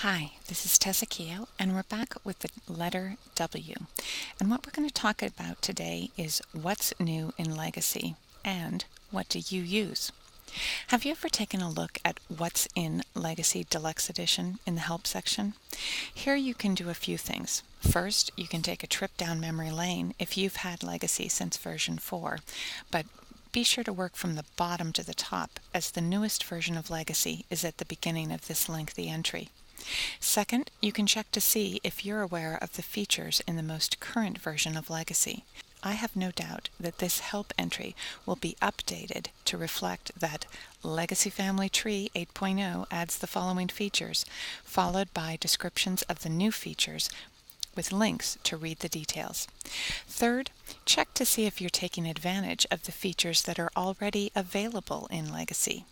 Hi, this is Tessa Keogh, and we're back with the letter W. And what we're going to talk about today is what's new in Legacy and what do you use. Have you ever taken a look at what's in Legacy Deluxe Edition in the Help section? Here you can do a few things. First, you can take a trip down memory lane if you've had Legacy since version 4, but be sure to work from the bottom to the top, as the newest version of Legacy is at the beginning of this lengthy entry. Second, you can check to see if you're aware of the features in the most current version of Legacy. I have no doubt that this help entry will be updated to reflect that Legacy Family Tree 8.0 adds the following features, followed by descriptions of the new features with links to read the details. Third, check to see if you're taking advantage of the features that are already available in Legacy.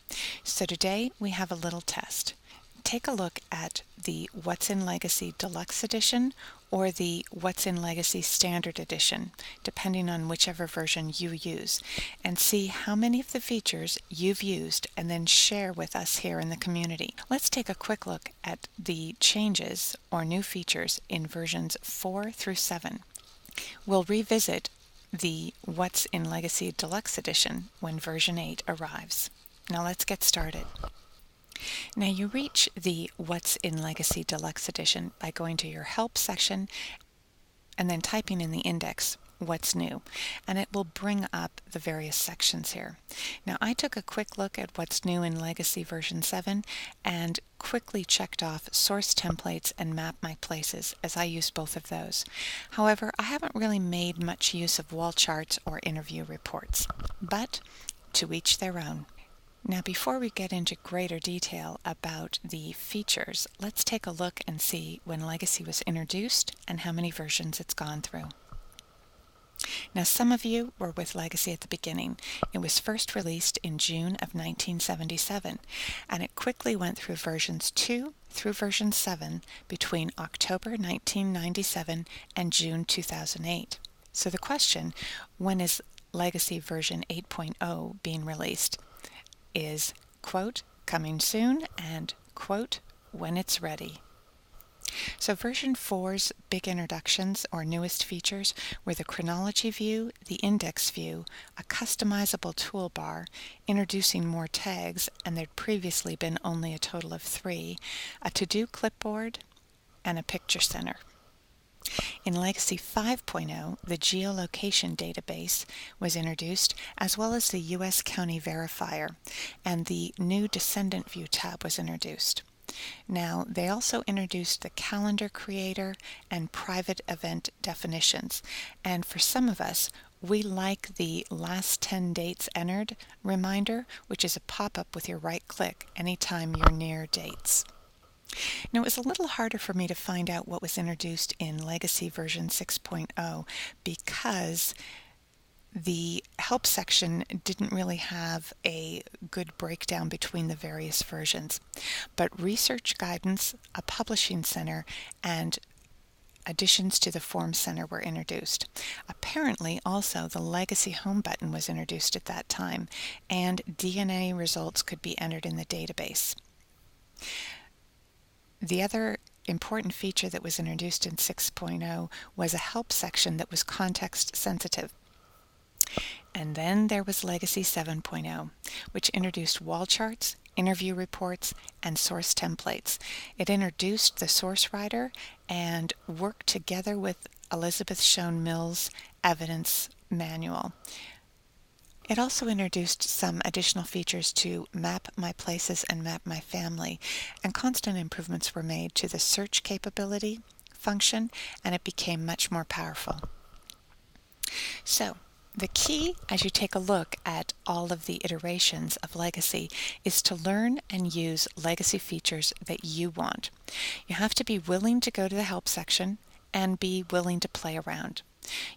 So today we have a little test. Take a look at the What's in Legacy Deluxe Edition or the What's in Legacy Standard Edition, depending on whichever version you use, and see how many of the features you've used and then share with us here in the community. Let's take a quick look at the changes or new features in versions 4 through 7. We'll revisit the What's in Legacy Deluxe Edition when version 8 arrives. Now let's get started. Now you reach the What's in Legacy Deluxe Edition by going to your Help section and then typing in the index What's New, and it will bring up the various sections here. Now I took a quick look at what's new in Legacy version 7 and quickly checked off Source Templates and Map My Places, as I use both of those. However, I haven't really made much use of wall charts or interview reports, but to each their own. Now before we get into greater detail about the features, let's take a look and see when Legacy was introduced and how many versions it's gone through. Now some of you were with Legacy at the beginning. It was first released in June of 1977, and it quickly went through versions 2 through version 7 between October 1997 and June 2008. So the question, when is Legacy version 8.0 being released, is, quote, coming soon and, quote, when it's ready. So version 4's big introductions or newest features were the chronology view, the index view, a customizable toolbar, introducing more tags, and there'd previously been only a total of 3, a to-do clipboard, and a picture center. In Legacy 5.0, the geolocation database was introduced, as well as the U.S. County Verifier, and the new Descendant View tab was introduced. Now, they also introduced the Calendar Creator and Private Event definitions, and for some of us, we like the last 10 dates entered reminder, which is a pop-up with your right click anytime you're near dates. Now, it was a little harder for me to find out what was introduced in Legacy version 6.0 because the help section didn't really have a good breakdown between the various versions. But research guidance, a publishing center, and additions to the form center were introduced. Apparently, also, the Legacy Home button was introduced at that time, and DNA results could be entered in the database. The other important feature that was introduced in 6.0 was a help section that was context sensitive. And then there was Legacy 7.0, which introduced wall charts, interview reports, and source templates. It introduced the source writer and worked together with Elizabeth Shown Mills' evidence manual. It also introduced some additional features to Map My Places and Map My Family, and constant improvements were made to the search capability function, and it became much more powerful. So, the key as you take a look at all of the iterations of Legacy is to learn and use Legacy features that you want. You have to be willing to go to the help section and be willing to play around.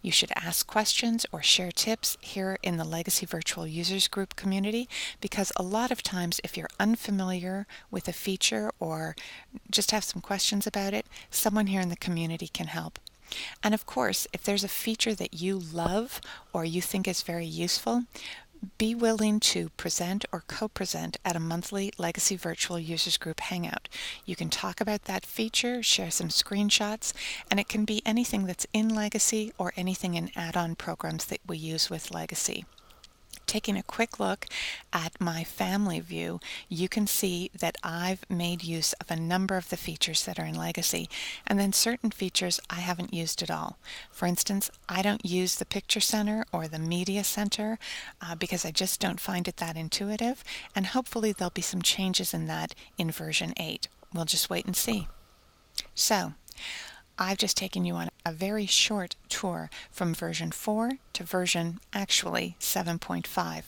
You should ask questions or share tips here in the Legacy Virtual Users Group community, because a lot of times if you're unfamiliar with a feature or just have some questions about it, someone here in the community can help. And of course, if there's a feature that you love or you think is very useful, Be willing to present or co-present at a monthly Legacy Virtual Users Group Hangout. You can talk about that feature, share some screenshots, and it can be anything that's in Legacy or anything in add-on programs that we use with Legacy. Taking a quick look at my family view, you can see that I've made use of a number of the features that are in Legacy, and then certain features I haven't used at all. For instance, I don't use the Picture Center or the Media Center because I just don't find it that intuitive, and hopefully there'll be some changes in that in version 8. We'll just wait and see. So, I've just taken you on a very short tour from version 4 to version, actually, 7.5.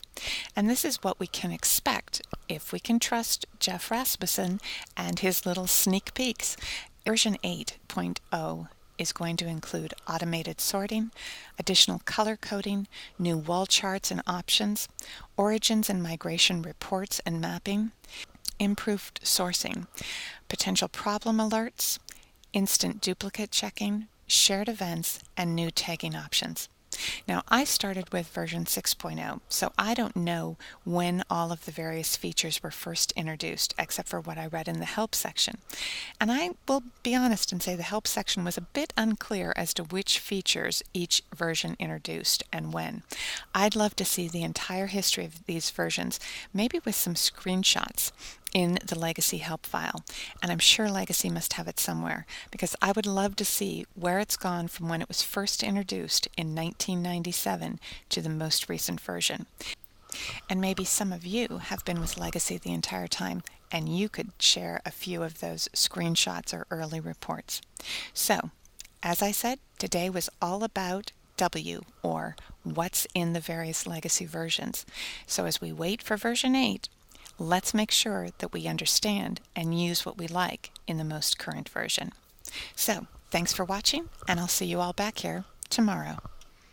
And this is what we can expect if we can trust Jeff Rasmussen and his little sneak peeks. Version 8.0 is going to include automated sorting, additional color coding, new wall charts and options, origins and migration reports and mapping, improved sourcing, potential problem alerts, instant duplicate checking, shared events, and new tagging options. Now, I started with version 6.0, so I don't know when all of the various features were first introduced, except for what I read in the help section. And I will be honest and say the help section was a bit unclear as to which features each version introduced and when. I'd love to see the entire history of these versions, maybe with some screenshots in the Legacy help file, and I'm sure Legacy must have it somewhere, because I would love to see where it's gone from when it was first introduced in 1997 to the most recent version. And maybe some of you have been with Legacy the entire time, and you could share a few of those screenshots or early reports. So, as I said, today was all about W, or what's in the various Legacy versions. So as we wait for version 8, let's make sure that we understand and use what we like in the most current version. So, thanks for watching, and I'll see you all back here tomorrow.